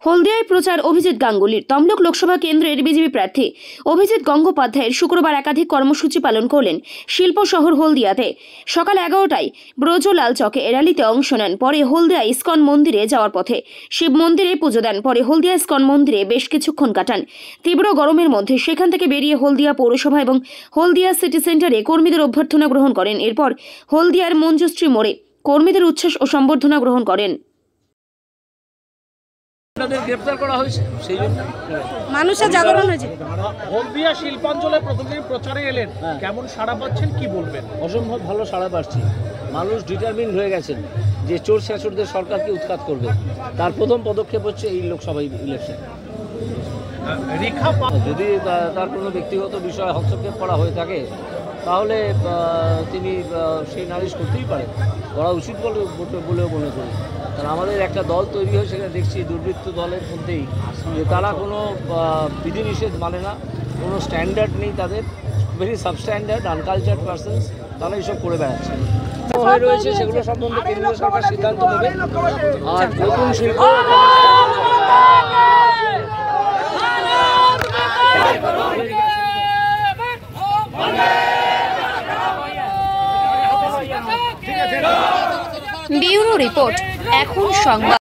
হলদিয়ায় প্রচার অভিজিৎ গাঙ্গুলির। তমলুক লোকসভা কেন্দ্রের বিজেপি প্রার্থী অভিজিৎ গঙ্গোপাধ্যায়ের শুক্রবার একাধিক কর্মসূচি পালন করলেন শিল্প শহর হলদিয়াতে। সকাল 11টায় ব্রজলাল চকে র্যালিতে অংশ নেন। পরে হলদিয়া ইস্কন মন্দিরে যাওয়ার পথে শিব মন্দিরে পুজো দেন। পরে হলদিয়া ইস্কন মন্দিরে বেশ কিছুক্ষণ কাটান। তীব্র গরমের মধ্যে সেখান থেকে বেরিয়ে হলদিয়া পৌরসভা এবং হলদিয়া সিটি সেন্টারে কর্মীদের অভ্যর্থনা গ্রহণ করেন। এরপর হলদিয়ার মঞ্জুশ্রী মোড়ে কর্মীদের উচ্ছ্বাস ও সম্বর্ধনা গ্রহণ করেন। গ্রেফতার করা হয়েছে, সেই জন্য মানুষের জাগরণ হয়েছে। হলদিয়া শিল্পাঞ্চলে প্রথমদিন প্রচারে এলেন, কেমন সাড়া পাচ্ছেন, কি বলবেন? অসম্ভব ভালো সাড়া পাচ্ছি। মানুষ ডিটারমিন্ড হয়ে গেছেন যে চোর শেষরদের সরকারকে উৎখাত করবে। তার প্রথম পদক্ষেপ হচ্ছে এই লোকসভা ইলেকশন। যদি তার কোনো ব্যক্তিগত বিষয়ে হস্তক্ষেপ করা হয়ে থাকে তাহলে তিনি সেই নালিশ করতেই পারেন, করা উচিত বলেও মনে করি। কারণ আমাদের একটা দল তৈরি হয়ে সেখানে দেখছি দুর্বৃত্ত দলের মধ্যেই যে তারা কোনো বিধিনিষেধ মানে না, কোনো স্ট্যান্ডার্ড নেই তাদের, ভেরি সাবস্ট্যান্ডার্ড আনকালচার্ড পারসনস, তারা এইসব করে বেড়াচ্ছে হয়ে রয়েছে। সেগুলো সম্বন্ধে কেন্দ্রীয় সরকার সিদ্ধান্ত নেবে। আর নতুন শিল্প ব্যুরো রিপোর্ট, এখন সংবাদ।